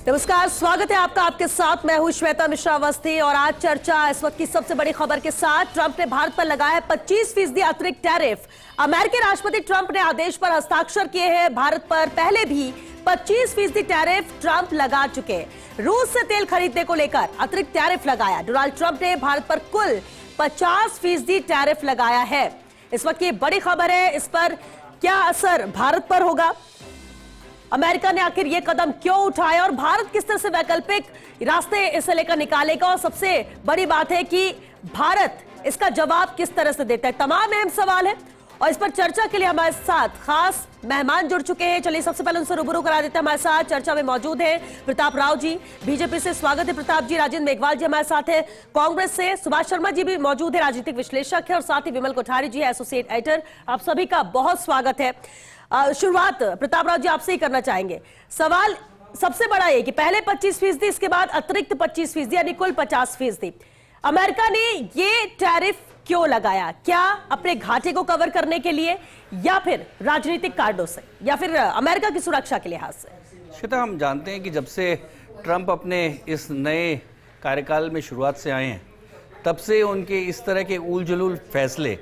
नमस्कार, स्वागत है आपका। आपके साथ मैं हूं श्वेता मिश्रा अवस्थी और आज चर्चा इस वक्त की सबसे बड़ी खबर के साथ। ट्रंप ने भारत पर लगाया 25% अतिरिक्त टैरिफ। अमेरिकी राष्ट्रपति ट्रंप ने आदेश पर हस्ताक्षर किए हैं। भारत पर पहले भी 25% टैरिफ ट्रंप लगा चुके। रूस से तेल खरीदने को लेकर अतिरिक्त टैरिफ लगाया। डोनाल्ड ट्रंप ने भारत पर कुल 50% टैरिफ लगाया है। इस वक्त की बड़ी खबर है, इस पर क्या असर भारत पर होगा, अमेरिका ने आखिर यह कदम क्यों उठाया और भारत किस तरह से वैकल्पिक रास्ते इसे लेकर निकालेगा, और सबसे बड़ी बात है कि भारत इसका जवाब किस तरह से देता है। तमाम अहम सवाल है और इस पर चर्चा के लिए हमारे साथ खास मेहमान जुड़ चुके हैं। चलिए सबसे पहले उनसे रूबरू करा देते हैं। हमारे साथ चर्चा में मौजूद हैं प्रताप राव जी, बीजेपी से। स्वागत है प्रताप जी। राजेंद्र मेघवाल जी हमारे साथ है कांग्रेस से। सुभाष शर्मा जी भी मौजूद है, राजनीतिक विश्लेषक है, और साथ ही विमल कोठारी जी एसोसिएट एडिटर। आप सभी का बहुत स्वागत है। शुरुआत प्रताप राव जी आपसे ही करना चाहेंगे। सवाल सबसे बड़ा है कि पहले 25%, इसके बाद अतिरिक्त 25%, यानी कुल 50%। अमेरिका ने ये टैरिफ क्यों लगाया? क्या अपने घाटे को कवर करने के लिए, या फिर राजनीतिक कारणों से, या फिर अमेरिका की सुरक्षा के लिहाज से? श्वेता, हम जानते हैं कि जब से ट्रंप अपने इस नए कार्यकाल में शुरुआत से आए हैं, तब से उनके इस तरह के उल जुलूल फैसले,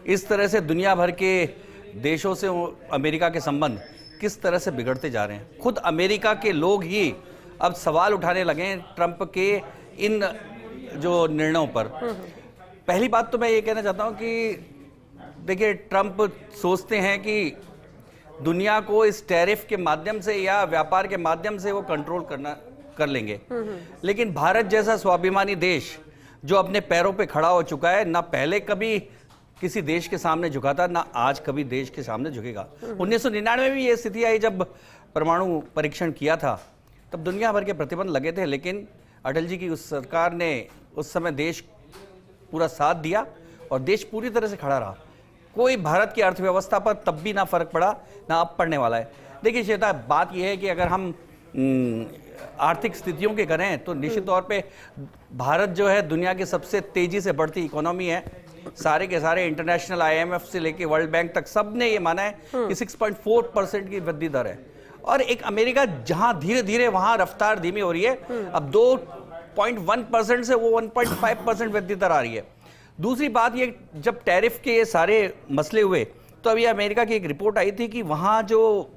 इस तरह से दुनिया भर के देशों से अमेरिका के संबंध किस तरह से बिगड़ते जा रहे हैं। खुद अमेरिका के लोग ही अब सवाल उठाने लगे हैं ट्रंप के इन जो निर्णयों पर। पहली बात तो मैं ये कहना चाहता हूं कि देखिए, ट्रंप सोचते हैं कि दुनिया को इस टैरिफ के माध्यम से या व्यापार के माध्यम से वो कंट्रोल कर लेंगे, लेकिन भारत जैसा स्वाभिमानी देश जो अपने पैरों पे खड़ा हो चुका है, ना पहले कभी किसी देश के सामने झुका था, ना आज कभी देश के सामने झुकेगा। 1999 में भी ये स्थिति आई जब परमाणु परीक्षण किया था, तब दुनिया भर के प्रतिबंध लगे थे, लेकिन अटल जी की उस सरकार ने उस समय देश पूरा साथ दिया और देश पूरी तरह से खड़ा रहा। कोई भारत की अर्थव्यवस्था पर तब भी ना फर्क पड़ा, ना अब पड़ने वाला है। देखिए श्वेता, बात यह है कि अगर हम आर्थिक स्थितियों के करें तो निश्चित तौर पे भारत जो है दुनिया की सबसे तेजी से बढ़ती इकोनॉमी है। सारे के सारे इंटरनेशनल IMF से लेके वर्ल्ड बैंक तक सब ने ये माना है कि 6.4% की वृद्धि दर है, और एक अमेरिका जहां धीरे धीरे वहां रफ्तार धीमी हो रही है। अब 2.1% से वो 1.5% वृद्धि दर आ रही है। दूसरी बात ये, जब टैरिफ के ये सारे मसले हुए तो अभी अमेरिका की एक रिपोर्ट आई थी कि वहां जो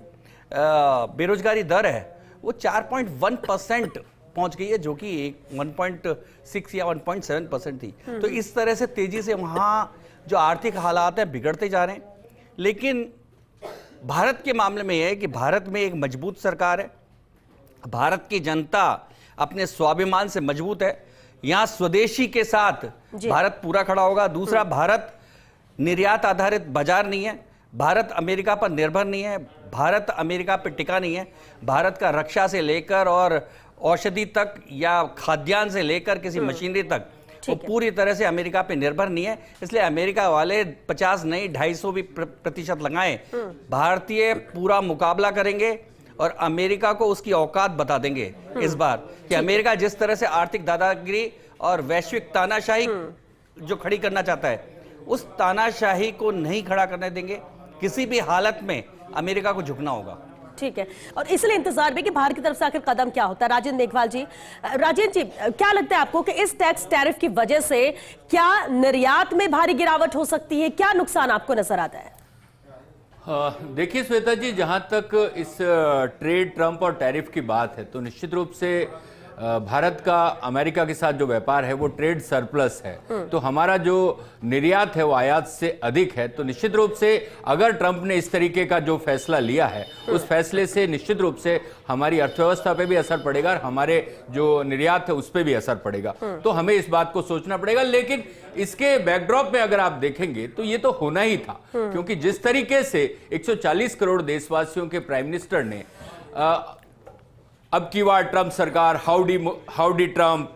बेरोजगारी दर है वो 4.1% पहुंच गई है, जो कि 1.6 या 1.7% थी। तो इस तरह से तेजी से वहां जो आर्थिक हालात है बिगड़ते जा रहे हैं। लेकिन भारत के मामले में यह है कि भारत में एक मजबूत सरकार है, भारत की जनता अपने स्वाभिमान से मजबूत है। यहां स्वदेशी के साथ भारत पूरा खड़ा होगा। दूसरा, भारत निर्यात आधारित बाजार नहीं है, भारत अमेरिका पर निर्भर नहीं है, भारत अमेरिका पर टिका नहीं है। भारत का रक्षा से लेकर और औषधि तक या खाद्यान्न से लेकर किसी मशीनरी तक वो पूरी तरह से अमेरिका पे निर्भर नहीं है। इसलिए अमेरिका वाले 50 नहीं 250 भी प्रतिशत लगाएं, भारतीय पूरा मुकाबला करेंगे और अमेरिका को उसकी औकात बता देंगे इस बार कि अमेरिका जिस तरह से आर्थिक दादागिरी और वैश्विक तानाशाही जो खड़ी करना चाहता है, उस तानाशाही को नहीं खड़ा करने देंगे। किसी भी हालत में अमेरिका को झुकना होगा। ठीक है, और इसलिए इंतजार में कि भारत की तरफ से आखिर कदम क्या होता है। राजेंद्र मेघवाल जी, राजेंद्र जी, क्या लगता है आपको कि इस टैक्स टैरिफ की वजह से क्या निर्यात में भारी गिरावट हो सकती है? क्या नुकसान आपको नजर आता है? देखिए श्वेता जी, जहां तक इस ट्रेड ट्रंप और टैरिफ की बात है, तो निश्चित रूप से भारत का अमेरिका के साथ जो व्यापार है वो ट्रेड सरप्लस है। तो हमारा जो निर्यात है वो आयात से अधिक है। तो निश्चित रूप से अगर ट्रंप ने इस तरीके का जो फैसला लिया है, उस फैसले से निश्चित रूप से हमारी अर्थव्यवस्था पे भी असर पड़ेगा और हमारे जो निर्यात है उस पर भी असर पड़ेगा। तो हमें इस बात को सोचना पड़ेगा। लेकिन इसके बैकड्रॉप में अगर आप देखेंगे तो ये तो होना ही था, क्योंकि जिस तरीके से 140 करोड़ देशवासियों के प्राइम मिनिस्टर ने अब की बार ट्रंप सरकार, हाउडी ट्रंप,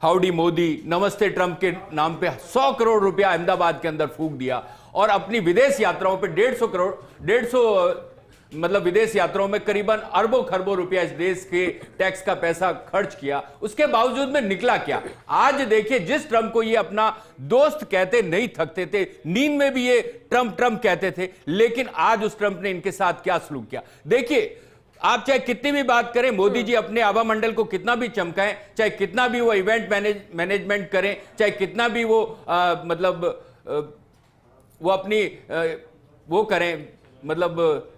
हाउडी मोदी, नमस्ते ट्रंप के नाम पे 100 करोड़ रुपया अहमदाबाद के अंदर फूंक दिया और अपनी विदेश यात्राओं पे 150 मतलब विदेश यात्राओं में करीबन अरबों खरबों रुपया इस देश के टैक्स का पैसा खर्च किया। उसके बावजूद में निकला क्या? आज देखिए, जिस ट्रंप को ये अपना दोस्त कहते नहीं थकते थे, नींद में भी ये ट्रंप ट्रंप कहते थे, लेकिन आज उस ट्रंप ने इनके साथ क्या सलूक किया। देखिए, आप चाहे कितनी भी बात करें, मोदी जी अपने आभा मंडल को कितना भी चमकाएं, चाहे कितना भी वो इवेंट मैनेजमेंट करें, चाहे कितना भी वो वो अपनी वो करें, मतलब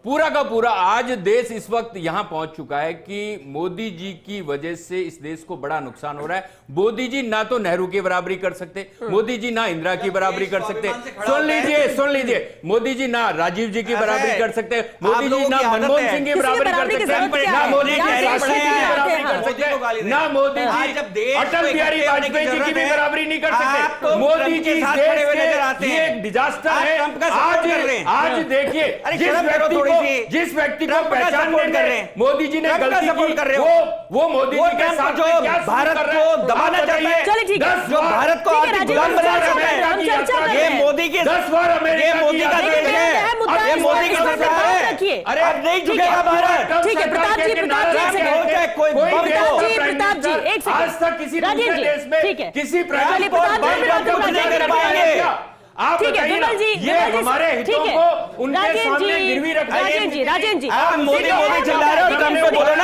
पूरा का पूरा आज देश इस वक्त यहां पहुंच चुका है कि मोदी जी की वजह से इस देश को बड़ा नुकसान हो रहा है। मोदी जी ना तो नेहरू की बराबरी कर सकते, मोदी जी ना इंदिरा की बराबरी कर सकते, सुन लीजिए, मोदी जी ना राजीव जी की बराबरी कर सकते, मोदी जी ना मनमोहन सिंह की बराबरी कर सकते, ना मोदी जी राष्ट्रपति की बराबरी कर सकते, ना मोदी जी अटल बिहारी वाजपेयी जी की भी बराबरी नहीं कर सकते। मोदी जी ये डिजास्टर है। आज देखिए जिस व्यक्ति को पहचान कर रहे हैं मोदी जी ने गलती की, कर रहे हो वो मोदी जी के साथ जो भारत को दबाना चाहते हैं, जो भारत को आर्थिक गुलाम बनाना चाहते हैं, ये मोदी की 10 बार ये मोदी का देश है, ये मोदी की सरकार है। अरे अब नहीं झुकेगा भारत। ठीक है प्रताप जी, प्रताप जी एक सेकंड। आज तक किसी दूसरे देश में किसी प्राइवेट आप विमल जी, ये हमारे हितों को उनके सामने गिरवी रख राजेंद्र जी आप मोदी चिल्ला रहे हो, ट्रम्प को बोलो ना,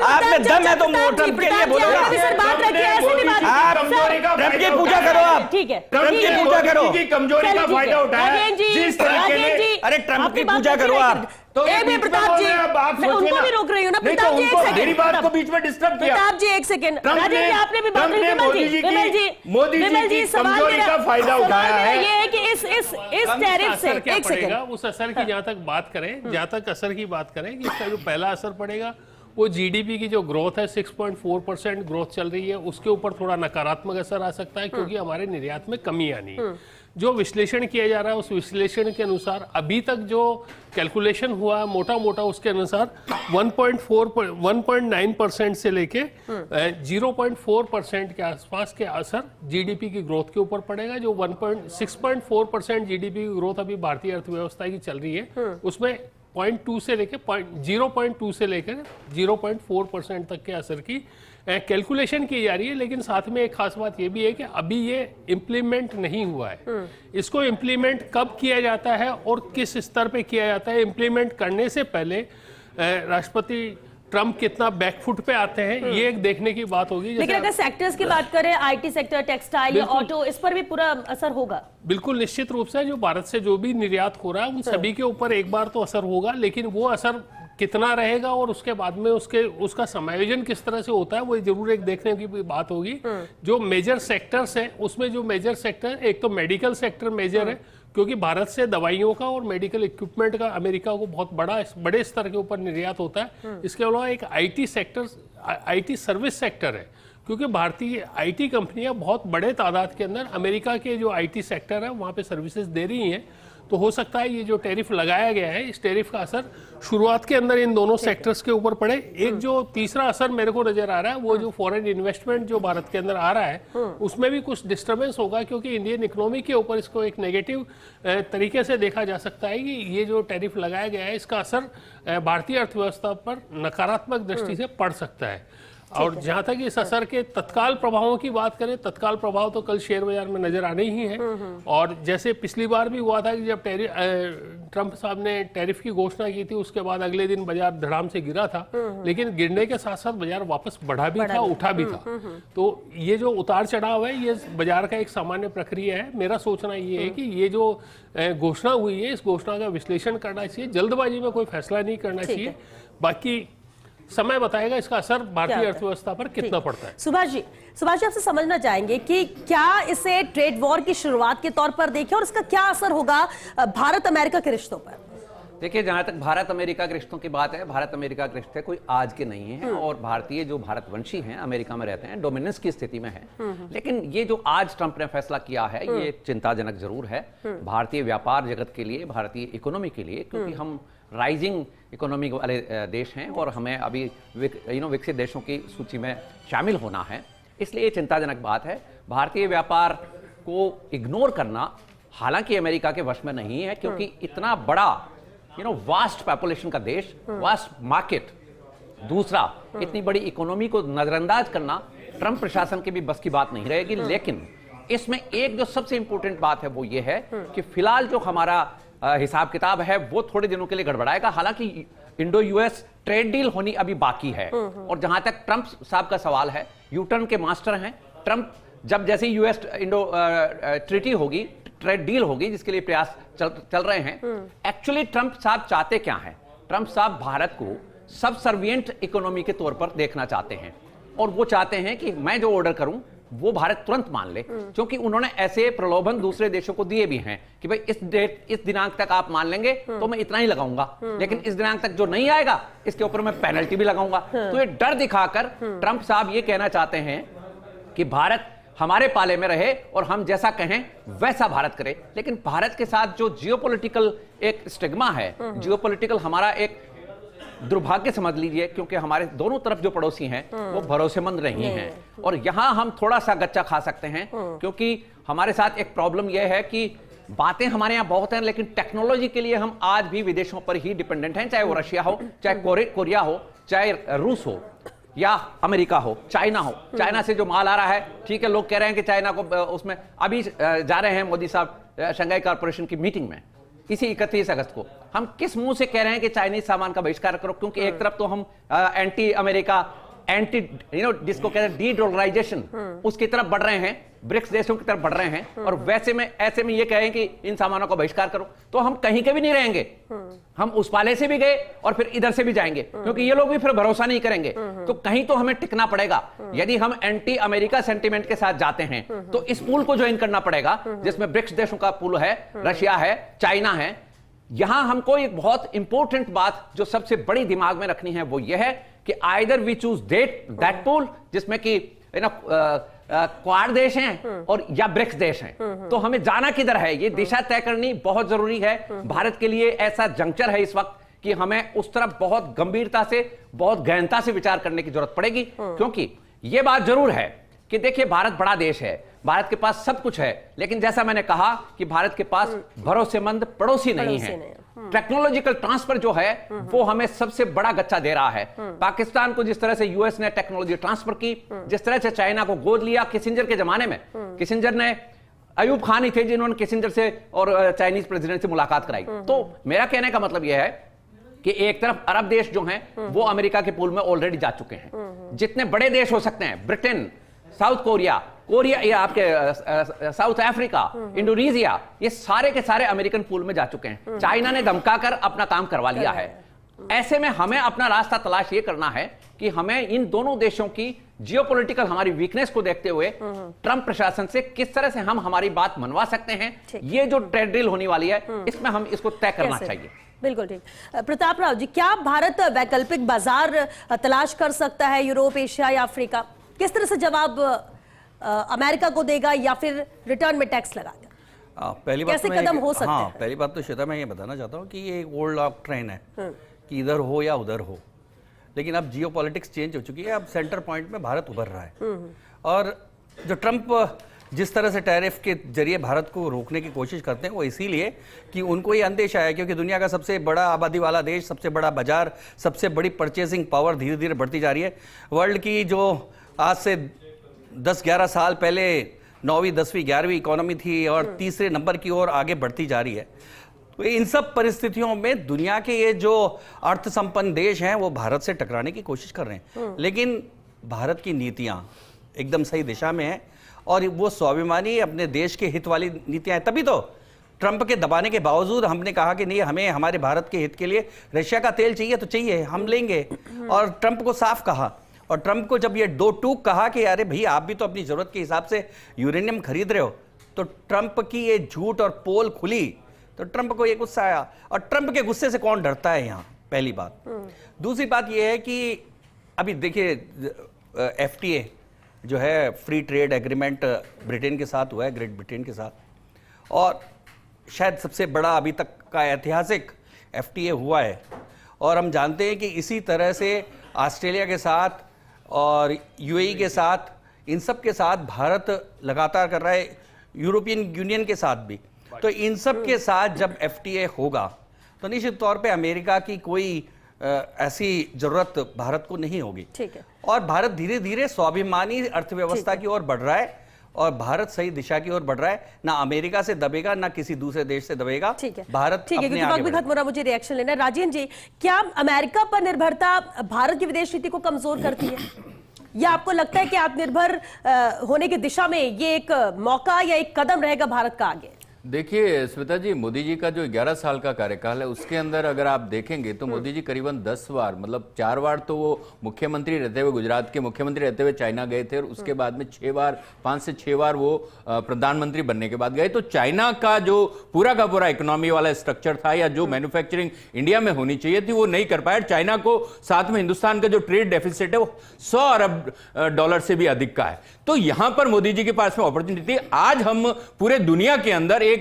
आप में दम है तो ट्रम्प के लिए बोलो ना। बात रखिए, ऐसे भी बात ट्रम्प की पूजा करो, आप ठीक है, ट्रम्प की पूजा करो, कमजोरी का फायदा उठाया जिस तरीके से। अरे ट्रम्प की पूजा करो आप। तो प्रताप जी मैं उनको भी रोक रही हूँ ना। प्रताप जी एक सेकंड, मेरी बात को बीच में डिस्टर्ब किया। प्रताप जी एक सेकंड, राजेंद्र जी आपने भी बात रखी। मोदी जी की कमजोरी का फायदा उठाया है। ये है कि इस टैरिफ से एक सेकंड उस असर की जहां तक बात करें, जहां तक असर की बात करें कि इसका जो पहला असर पड़ेगा वो जीडीपी की जो ग्रोथ है 6.4% ग्रोथ चल रही है, उसके ऊपर थोड़ा नकारात्मक असर आ सकता है क्योंकि हमारे निर्यात में कमी आनी है। जो विश्लेषण किया जा रहा है उस विश्लेषण के अनुसार अभी तक जो कैलकुलेशन हुआ मोटा मोटा उसके अनुसार 1.9% से लेके 0.4% के आसपास के असर जीडीपी की ग्रोथ के ऊपर पड़ेगा। जो 6.4% जीडीपी की ग्रोथ अभी भारतीय अर्थव्यवस्था की चल रही है उसमें 0.2 से लेकर 0.2 से लेकर 0.4% तक के असर की कैलकुलेशन की जा रही है। लेकिन साथ में एक खास बात ये भी है कि अभी ये इम्प्लीमेंट नहीं हुआ है। इसको इम्प्लीमेंट कब किया जाता है और किस स्तर पे किया जाता है, इम्प्लीमेंट करने से पहले राष्ट्रपति ट्रम्प कितना बैकफुट पे आते हैं ये एक देखने की बात होगी। लेकिन अगर सेक्टर्स की बात करें, आईटी सेक्टर, टेक्सटाइल या ऑटो, इस पर भी पूरा असर होगा। बिल्कुल निश्चित रूप से जो भारत से जो भी निर्यात हो रहा है उन सभी के ऊपर एक बार तो असर होगा, लेकिन वो असर कितना रहेगा और उसके बाद में उसका समायोजन किस तरह से होता है वो जरूर एक देखने की बात होगी। जो मेजर सेक्टर्स हैं उसमें जो मेजर सेक्टर, एक तो मेडिकल सेक्टर मेजर है क्योंकि भारत से दवाइयों का और मेडिकल इक्विपमेंट का अमेरिका को बहुत बड़े स्तर के ऊपर निर्यात होता है। इसके अलावा एक IT sector, IT service sector है क्योंकि भारतीय आईटी कंपनियां बहुत बड़े तादाद के अंदर अमेरिका के जो आईटी सेक्टर है वहाँ पे सर्विसेज दे रही हैं। तो हो सकता है ये जो टैरिफ लगाया गया है इस टैरिफ का असर शुरुआत के अंदर इन दोनों सेक्टर्स के ऊपर पड़े। एक जो तीसरा असर मेरे को नजर आ रहा है वो जो फॉरेन इन्वेस्टमेंट जो भारत के अंदर आ रहा है उसमें भी कुछ डिस्टर्बेंस होगा क्योंकि इंडियन इकोनॉमी के ऊपर इसको एक नेगेटिव तरीके से देखा जा सकता है कि ये जो टैरिफ लगाया गया है इसका असर भारतीय अर्थव्यवस्था पर नकारात्मक दृष्टि से पड़ सकता है। और जहां तक इस असर के तत्काल प्रभावों की बात करें, तत्काल प्रभाव तो कल शेयर बाजार में नजर आने ही है। और जैसे पिछली बार भी हुआ था कि जब ट्रंप साहब ने टैरिफ की घोषणा की थी उसके बाद अगले दिन बाजार धड़ाम से गिरा था, लेकिन गिरने के साथ साथ बाजार वापस बढ़ा भी था, उठा भी था। तो ये जो उतार चढ़ाव है ये बाजार का एक सामान्य प्रक्रिया है। मेरा सोचना ये है कि ये जो घोषणा हुई है इस घोषणा का विश्लेषण करना चाहिए, जल्दबाजी में कोई फैसला नहीं करना चाहिए। बाकी समय बताएगा इसका असर भारतीय अर्थव्यवस्था पर कितना पड़ता है। सुभाष जी आपसे समझना चाहेंगे कि क्या इसे ट्रेड वॉर की शुरुआत के तौर पर देखें और इसका क्या असर होगा भारत अमेरिका के रिश्तों पर? देखिए, जहां तक भारत अमेरिका के रिश्तों की बात है, भारत अमेरिका के रिश्ते कोई आज के नहीं है और भारतीय जो भारतवंशी हैं अमेरिका में रहते हैं डोमिनेंस की स्थिति में है। लेकिन ये जो आज ट्रंप ने फैसला किया है ये चिंताजनक जरूर है भारतीय व्यापार जगत के लिए, भारतीय इकोनॉमी के लिए, क्योंकि हम राइजिंग इकोनॉमी वाले देश हैं और हमें अभी विकसित देशों की सूची में शामिल होना है। इसलिए ये चिंताजनक बात है। भारतीय व्यापार को इग्नोर करना हालांकि अमेरिका के वश में नहीं है क्योंकि इतना बड़ा वास्ट पॉपुलेशन का देश, वास्ट मार्केट, दूसरा इतनी बड़ी इकोनॉमी को नजरअंदाज करना ट्रंप प्रशासन की भी बस की बात नहीं रहेगी। लेकिन इसमें एक जो सबसे इंपॉर्टेंट बात है वो ये है कि फिलहाल जो हमारा हिसाब किताब है वो थोड़े दिनों के लिए गड़बड़ाएगा। हालांकि इंडो यूएस ट्रेड डील होनी अभी बाकी है। और जहां तक ट्रंप साहब का सवाल है, यूटर्न के मास्टर हैं ट्रंप। जब जैसे यूएस इंडो ट्रीटी होगी, ट्रेड डील होगी, जिसके लिए प्रयास चल रहे हैं, एक्चुअली ट्रंप साहब चाहते क्या हैं? ट्रंप साहब भारत को सबसर्विएंट इकोनॉमी के तौर पर देखना चाहते हैं, और वो चाहते हैं कि मैं जो ऑर्डर करूं वो भारत तुरंत मान ले, क्योंकि उन्होंने ऐसे प्रलोभन दूसरे देशों को दिए भी हैं कि भाई इस दिनांक तक आप मान लेंगे तो मैं इतना ही लगाऊंगा, लेकिन इस दिनांक तक जो नहीं आएगा इसके ऊपर मैं पेनल्टी भी लगाऊंगा। तो ये डर दिखाकर ट्रंप साहब ये कहना चाहते हैं कि भारत हमारे पाले में रहे और हम जैसा कहें वैसा भारत करे। लेकिन भारत के साथ जो जियोपॉलिटिकल एक स्टिग्मा है, जियोपॉलिटिकल हमारा एक दुर्भाग्य समझ लीजिए, क्योंकि हमारे दोनों तरफ जो पड़ोसी हैं वो भरोसेमंद नहीं हैं, और यहां हम थोड़ा सा गच्चा खा सकते हैं, क्योंकि हमारे साथ एक प्रॉब्लम यह है कि बातें हमारे यहां बहुत हैं, लेकिन टेक्नोलॉजी के लिए हम आज भी विदेशों पर ही डिपेंडेंट हैं, चाहे वो रशिया हो, चाहे कोरिया हो, चाहे रूस हो, या अमेरिका हो, चाइना हो। चाइना से जो माल आ रहा है, ठीक है, लोग कह रहे हैं कि चाइना को उसमें अभी जा रहे हैं मोदी साहब शंघाई कॉर्पोरेशन की मीटिंग में इसी 31 अगस्त को। हम किस मुंह से कह रहे हैं कि चाइनीज सामान का बहिष्कार करो? क्योंकि एक तरफ तो हम एंटी अमेरिका, एंटी जिसको कहते हैं डी डॉलराइजेशन, उसकी तरफ बढ़ रहे हैं, ब्रिक्स देशों की तरफ बढ़ रहे हैं, और वैसे में ऐसे में ये कहें कि इन सामानों का बहिष्कार करो, तो हम कहीं के भी नहीं रहेंगे। हम उस पाले से भी गए और फिर इधर से भी जाएंगे, क्योंकि ये लोग भी फिर भरोसा नहीं करेंगे, तो कहीं तो हमें टिकना पड़ेगा। यदि हम एंटी अमेरिका सेंटीमेंट के साथ जाते हैं तो इस पूल को ज्वाइन करना पड़ेगा, जिसमें ब्रिक्स देशों का पूल है, रशिया है, चाइना है। यहां हमको एक बहुत इंपॉर्टेंट बात जो सबसे बड़ी दिमाग में रखनी है वो यह है कि either we choose that pool, जिसमें कि क्वाड देश हैं और या ब्रिक्स देश हैं, तो हमें जाना किधर है, ये दिशा तय करनी बहुत जरूरी है। भारत के लिए ऐसा जंक्चर है इस वक्त कि हमें उस तरफ बहुत गंभीरता से, बहुत गहनता से विचार करने की जरूरत पड़ेगी, क्योंकि यह बात जरूर है कि देखिए भारत बड़ा देश है, भारत के पास सब कुछ है, लेकिन जैसा मैंने कहा कि भारत के पास भरोसेमंद पड़ोसी नहीं है। टेक्नोलॉजिकल ट्रांसफर जो है वो हमें सबसे बड़ा गच्चा दे रहा है। पाकिस्तान को जिस तरह से यूएस ने टेक्नोलॉजी ट्रांसफर की, जिस तरह से चाइना को गोद लिया किसिंजर के जमाने में, किसिंजर ने, अयूब खान ही थे जिन्होंने किसिंजर से और चाइनीज प्रेसिडेंट से मुलाकात कराई। तो मेरा कहने का मतलब यह है कि एक तरफ अरब देश जो हैं वो अमेरिका के पूल में ऑलरेडी जा चुके हैं। जितने बड़े देश हो सकते हैं, ब्रिटेन, साउथ कोरिया, या आपके साउथ अफ्रीका, इंडोनेशिया, ये सारे के सारे अमेरिकन पूल में जा चुके हैं। चाइना ने धमकाकर अपना काम करवा लिया है। ऐसे में हमें अपना रास्ता तलाश ये करना है कि हमें इन दोनों देशों की जियोपॉलिटिकल हमारी वीकनेस को देखते हुए ट्रंप प्रशासन से किस तरह से हम हमारी बात मनवा सकते हैं। ये जो ट्रेड डील होने वाली है, इसमें हम इसको तय करना चाहिए। बिल्कुल ठीक। प्रताप राव जी, क्या भारत वैकल्पिक बाजार तलाश कर सकता है यूरोप, एशिया या अफ्रीका? किस तरह से जवाब अमेरिका को देगा, या फिर रिटर्न में टैक्स लगाएगा? पहली बात कैसे कदम हो सकते हैं? पहली बात तो श्वेता मैं ये बताना चाहता हूँ कि ये एक ओल्ड लॉक ट्रेन है कि इधर हो या उधर हो, लेकिन अब जियो पॉलिटिक्स चेंज हो चुकी है। अब सेंटर पॉइंट में भारत उभर रहा है, और जो ट्रंप जिस तरह से टैरिफ के जरिए भारत को रोकने की कोशिश करते हैं वो इसीलिए कि उनको ये अंदेशा है, क्योंकि दुनिया का सबसे बड़ा आबादी वाला देश, सबसे बड़ा बाजार, सबसे बड़ी परचेसिंग पावर धीरे धीरे बढ़ती जा रही है। वर्ल्ड की जो आज से 10-11 साल पहले 9वीं 10वीं 11वीं इकोनॉमी थी और तीसरे नंबर की ओर आगे बढ़ती जा रही है। तो इन सब परिस्थितियों में दुनिया के ये जो अर्थ संपन्न देश हैं वो भारत से टकराने की कोशिश कर रहे हैं, लेकिन भारत की नीतियां एकदम सही दिशा में हैं और वो स्वाभिमानी अपने देश के हित वाली नीतियां हैं। तभी तो ट्रंप के दबाने के बावजूद हमने कहा कि नहीं, हमें हमारे भारत के हित के लिए रशिया का तेल चाहिए तो चाहिए, हम लेंगे, और ट्रंप को साफ कहा। और ट्रंप को जब ये दो टूक कहा कि अरे भाई आप भी तो अपनी जरूरत के हिसाब से यूरेनियम खरीद रहे हो, तो ट्रंप की ये झूठ और पोल खुली, तो ट्रंप को ये गुस्सा आया। और ट्रंप के गुस्से से कौन डरता है यहाँ, पहली बात। दूसरी बात ये है कि अभी देखिए FTA जो है फ्री ट्रेड एग्रीमेंट ब्रिटेन के साथ हुआ है, ग्रेट ब्रिटेन के साथ, और शायद सबसे बड़ा अभी तक का ऐतिहासिक FTA हुआ है। और हम जानते हैं कि इसी तरह से ऑस्ट्रेलिया के साथ और UAE के साथ, इन सब के साथ भारत लगातार कर रहा है, यूरोपियन यूनियन के साथ भी। तो इन सब के साथ जब FTA होगा तो निश्चित तौर पे अमेरिका की कोई ऐसी जरूरत भारत को नहीं होगी। ठीक है। और भारत धीरे धीरे स्वाभिमानी अर्थव्यवस्था की ओर बढ़ रहा है, और भारत सही दिशा की ओर बढ़ रहा है, ना अमेरिका से दबेगा ना किसी दूसरे देश से दबेगा। ठीक है, भारत ठीक है, अपने क्योंकि वक्त भी आगे खत्म हो रहा, मुझे रिएक्शन लेना है। राजेंद्र जी, क्या अमेरिका पर निर्भरता भारत की विदेश नीति को कमजोर करती है, या आपको लगता है कि आत्मनिर्भर होने की दिशा में ये एक मौका या एक कदम रहेगा भारत का आगे? देखिए श्वेता जी, मोदी जी का जो 11 साल का कार्यकाल है उसके अंदर अगर आप देखेंगे तो मोदी जी करीबन 10 बार, मतलब 4 बार तो वो मुख्यमंत्री रहते हुए, गुजरात के मुख्यमंत्री रहते हुए चाइना गए थे, और उसके बाद में 6 बार, 5 से 6 बार वो प्रधानमंत्री बनने के बाद गए। तो चाइना का जो पूरा का पूरा इकोनॉमी वाला स्ट्रक्चर था या जो मैन्युफैक्चरिंग इंडिया में होनी चाहिए थी वो नहीं कर पाया। चाइना को साथ में हिंदुस्तान का जो ट्रेड डेफिसिट है वो 100 अरब डॉलर से भी अधिक का है। तो यहां पर मोदी जी के पास में अपॉर्चुनिटी थी। आज हम पूरे दुनिया के अंदर एक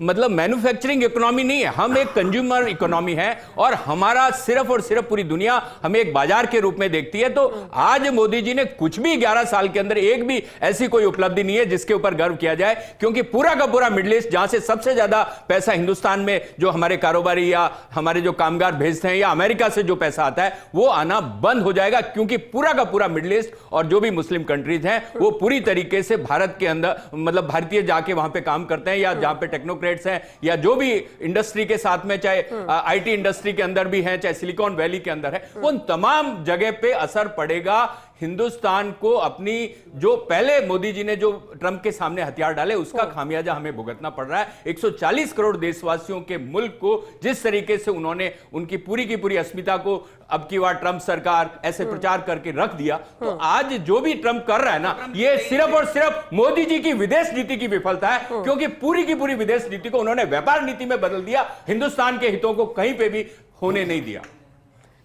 मतलब मैन्युफैक्चरिंग इकोनॉमी नहीं है, हम एक कंज्यूमर इकोनॉमी है, और हमारा सिर्फ और सिर्फ पूरी दुनिया हमें एक बाजार के रूप में देखती है। तो आज मोदी जी ने कुछ भी 11 साल के अंदर एक भी ऐसी कोई उपलब्धि नहीं है जिसके ऊपर गर्व किया जाए, क्योंकि पूरा का पूरा मिडिल ईस्ट, जहां से सबसे ज्यादा पैसा हिंदुस्तान में जो हमारे कारोबारी या हमारे जो कामगार भेजते हैं, या अमेरिका से जो पैसा आता है वो आना बंद हो जाएगा, क्योंकि पूरा का पूरा मिडिल ईस्ट और जो भी मुस्लिम कंट्रीज हैं वो पूरी तरीके से भारत के अंदर, मतलब भारतीय जाके वहां पे काम करते हैं, या जहां पे टेक्नोक्रेट्स हैं, या जो भी इंडस्ट्री के साथ में, चाहे आईटी इंडस्ट्री के अंदर भी हैं, चाहे सिलिकॉन वैली के अंदर है, उन तमाम जगह पे असर पड़ेगा। हिंदुस्तान को अपनी जो पहले मोदी जी ने जो ट्रंप के सामने हथियार डाले उसका खामियाजा हमें भुगतना पड़ रहा है। 140 करोड़ देशवासियों के मुल्क को जिस तरीके से उन्होंने उनकी पूरी अस्मिता को अब की बार ट्रंप सरकार ऐसे प्रचार करके रख दिया, तो आज जो भी ट्रंप कर रहा है ना, ये सिर्फ और सिर्फ मोदी जी की विदेश नीति की विफलता है, क्योंकि पूरी की पूरी विदेश नीति को उन्होंने व्यापार नीति में बदल दिया, हिंदुस्तान के हितों को कहीं पे भी होने नहीं दिया।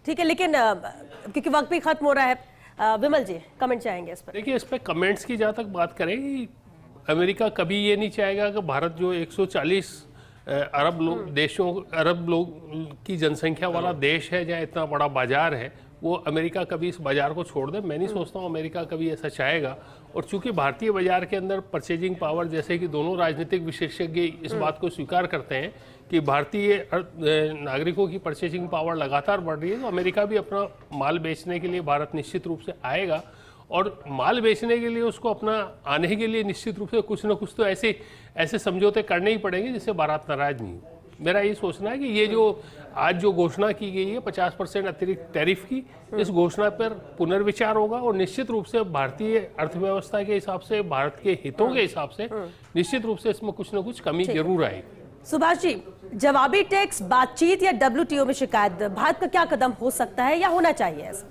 ठीक है, लेकिन क्योंकि वक्त भी खत्म हो रहा है, विमल जी कमेंट चाहेंगे इस पर? देखिए, इस पर कमेंट्स की जहाँ तक बात करें, अमेरिका कभी ये नहीं चाहेगा कि भारत जो 140 अरब लोग की जनसंख्या वाला देश है, जहाँ इतना बड़ा बाजार है, वो अमेरिका कभी इस बाजार को छोड़ दे। मैं नहीं सोचता हूँ अमेरिका कभी ऐसा चाहेगा। और चूंकि भारतीय बाजार के अंदर परचेजिंग पावर, जैसे कि दोनों राजनीतिक विशेषज्ञ इस बात को स्वीकार करते हैं कि भारतीय नागरिकों की परचेजिंग पावर लगातार बढ़ रही है, तो अमेरिका भी अपना माल बेचने के लिए भारत निश्चित रूप से आएगा, और माल बेचने के लिए उसको अपना आने के लिए निश्चित रूप से कुछ ना कुछ तो ऐसे समझौते करने ही पड़ेंगे जिससे भारत नाराज नहीं हो। मेरा ये सोचना है कि ये जो आज जो घोषणा की गई है 50% अतिरिक्त टैरिफ की, इस घोषणा पर पुनर्विचार होगा, और निश्चित रूप से भारतीय अर्थव्यवस्था के हिसाब से, भारत के हितों के हिसाब से निश्चित रूप से इसमें कुछ ना कुछ कमी जरूर आएगी। सुभाष जी, जवाबी टैक्स, बातचीत या WTO में शिकायत, भारत का क्या कदम हो सकता है या होना चाहिए ऐसा?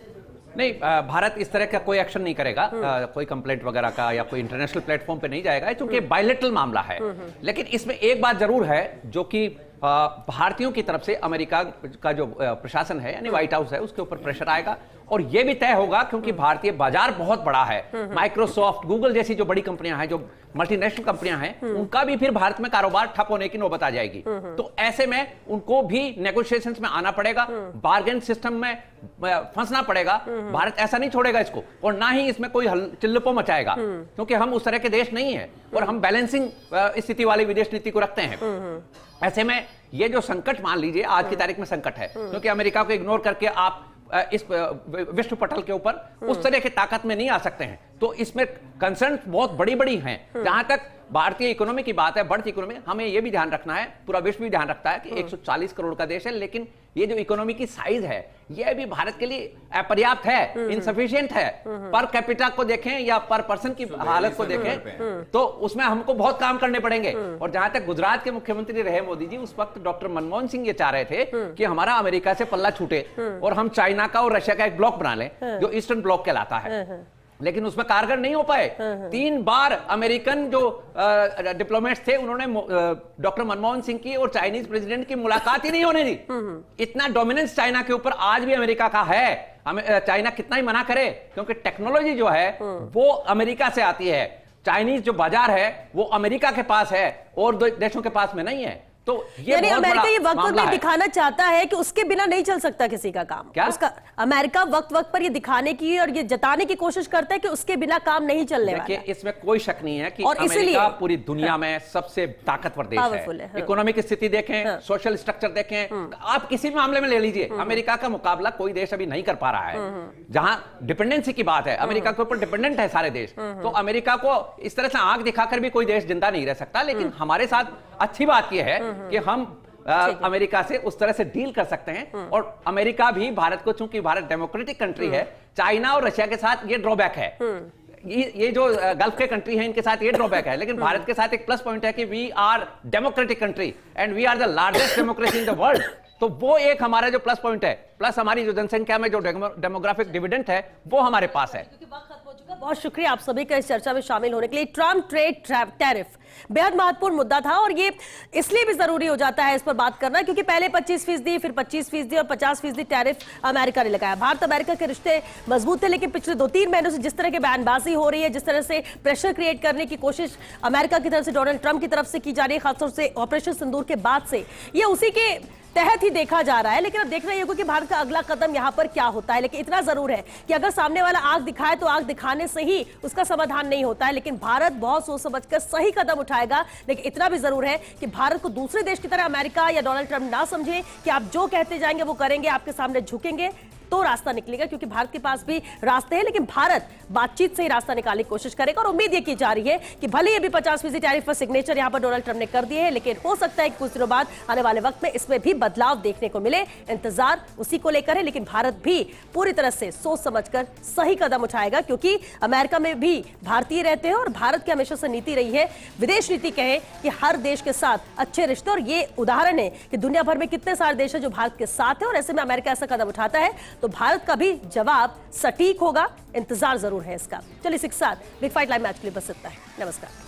नहीं, भारत इस तरह का कोई एक्शन नहीं करेगा, कोई कंप्लेंट वगैरह का या कोई इंटरनेशनल प्लेटफॉर्म पे नहीं जाएगा, क्योंकि बायलैटरल मामला है। लेकिन इसमें एक बात जरूर है जो कि भारतीयों की तरफ से अमेरिका का जो प्रशासन है यानी व्हाइट हाउस है उसके ऊपर प्रेशर आएगा, और यह भी तय होगा क्योंकि भारतीय बाजार बहुत बड़ा है। माइक्रोसॉफ्ट, गूगल जैसी जो बड़ी कंपनियां हैं, जो मल्टीनेशनल कंपनियां हैं, उनका भी फिर भारत में कारोबार ठप होने की नौबत आ जाएगी। तो ऐसे में उनको भी नेगोशिएशंस में आना पड़ेगा, बार्गेन सिस्टम में फंसना पड़ेगा। भारत ऐसा नहीं छोड़ेगा इसको, और ना ही इसमें कोई चिल्लपो मचाएगा, क्योंकि हम उस तरह के देश नहीं है, और हम बैलेंसिंग स्थिति वाली विदेश नीति को रखते हैं। ऐसे में ये जो संकट, मान लीजिए आज की तारीख में संकट है, क्योंकि अमेरिका को इग्नोर करके आप इस विश्व पटल के ऊपर उस तरह की ताकत में नहीं आ सकते हैं। तो इसमें कंसर्न बहुत बड़ी बड़ी हैं। जहां तक भारतीय इकोनॉमी की बात है, बढ़ती इकोनॉमी, हमें यह भी ध्यान रखना है, पूरा विश्व भी ध्यान रखता है कि 140 करोड़ का देश है, लेकिन ये जो इकोनॉमी की साइज है यह भी भारत के लिए अपर्याप्त है, इनसफिशिएंट है। पर कैपिटा को देखें या पर पर्सन की हालत को देखें तो उसमें हमको बहुत काम करने पड़ेंगे। और जहां तक गुजरात के मुख्यमंत्री रहे मोदी जी, उस वक्त डॉक्टर मनमोहन सिंह ये चाह रहे थे कि हमारा अमेरिका से पल्ला छूटे और हम चाइना का और रशिया का एक ब्लॉक बना लें जो ईस्टर्न ब्लॉक कहलाता है, लेकिन उसमें कारगर नहीं हो पाए। 3 बार अमेरिकन जो डिप्लोमेट्स थे उन्होंने डॉक्टर मनमोहन सिंह की और चाइनीज प्रेसिडेंट की मुलाकात ही नहीं होने दी। इतना डोमिनेंस चाइना के ऊपर आज भी अमेरिका का है। चाइना कितना ही मना करे, क्योंकि टेक्नोलॉजी जो है वो अमेरिका से आती है। चाइनीज जो बाजार है वो अमेरिका के पास है और देशों के पास में नहीं है। तो ये यानी बहुत अमेरिका बड़ा ये वक्त वक्त मामला पर है। दिखाना चाहता है कि उसके बिना नहीं चल सकता किसी का काम। क्या? उसका अमेरिका वक्त वक्त पर ये दिखाने की और ये जताने की कोशिश करता है कि उसके बिना काम नहीं चलने वाला। देखिए, इसमें कोई शक नहीं है कि और अमेरिका इसीलिए पूरी दुनिया में सबसे ताकतवर देश Powerful है, है। हाँ। इकोनॉमिक स्थिति देखें, सोशल स्ट्रक्चर देखें, आप किसी भी मामले में ले लीजिए, अमेरिका का मुकाबला कोई देश अभी नहीं कर पा रहा है। जहां डिपेंडेंसी की बात है, अमेरिका के ऊपर डिपेंडेंट है सारे देश, तो अमेरिका को इस तरह से आंख दिखाकर भी कोई देश जिंदा नहीं रह सकता। लेकिन हमारे साथ अच्छी बात यह है कि हम अमेरिका से उस तरह से डील कर सकते हैं, और अमेरिका भी भारत को, चूंकि भारत डेमोक्रेटिक कंट्री है, चाइना और रशिया के साथ ये ड्रॉबैक है। ये जो गल्फ के कंट्री हैं इनके साथ ये ड्रॉबैक है, लेकिन भारत के साथ एक प्लस पॉइंट है कि we are democratic country and we are the largest democracy in the world. तो वो एक हमारा जो प्लस पॉइंट है, प्लस हमारी जो जनसंख्या में जो डेमोग्राफिक डिविडेंड है वो हमारे पास है। बहुत शुक्रिया आप सभी का इस चर्चा में शामिल होने के लिए। ट्रम्प ट्रेड टैरिफ बेहद महत्वपूर्ण मुद्दा था, और ये इसलिए भी जरूरी हो जाता है इस पर बात करना क्योंकि पहले 25% फिर 25% और 50% टैरिफ अमेरिका ने लगाया। भारत अमेरिका के रिश्ते मजबूत थे, लेकिन पिछले 2-3 महीनों से जिस तरह की बयानबाजी हो रही है, जिस तरह से प्रेशर क्रिएट करने की कोशिश अमेरिका की तरफ से, डोनाल्ड ट्रंप की तरफ से की जा रही है, खासतौर से ऑपरेशन सिंदूर के बाद से, ये उसी के तहत ही देखा जा रहा है। लेकिन अब देखना ये होगा कि भारत का अगला कदम यहां पर क्या होता है। लेकिन इतना जरूर है कि अगर सामने वाला आंख दिखाए तो आंख दिखाने से ही उसका समाधान नहीं होता है, लेकिन भारत बहुत सोच समझकर सही कदम उठाएगा। लेकिन इतना भी जरूर है कि भारत को दूसरे देश की तरह अमेरिका या डोनाल्ड ट्रंप ना समझे कि आप जो कहते जाएंगे वो करेंगे, आपके सामने झुकेंगे तो रास्ता निकलेगा, क्योंकि भारत के पास भी रास्ते हैं, लेकिन भारत बातचीत से ही रास्ता निकालने की कोशिश करेगा। और उम्मीद ये की जा रही है कि भले ही अभी 50% टैरिफ पर सिग्नेचर यहां पर डोनाल्ड ट्रंप ने कर दिए हैं, लेकिन हो सकता है कि कुछ दिनों बाद आने वाले वक्त में इसमें भी बदलाव देखने को मिले। इंतजार उसी को लेकर है, लेकिन भारत भी पूरी तरह से सोच समझकर सही कदम उठाएगा, क्योंकि अमेरिका में भी भारतीय रहते हैं और भारत की हमेशा से नीति रही है, विदेश नीति कहे कि हर देश के साथ अच्छे रिश्ते। और ये उदाहरण है कि दुनिया भर में कितने सारे देश हैं जो भारत के साथ है, और ऐसे में अमेरिका ऐसा कदम उठाता है तो भारत का भी जवाब सटीक होगा। इंतजार जरूर है इसका। चलिए इसी के साथ बिग फाइट लाइव मैच के लिए बस इतना है। नमस्कार।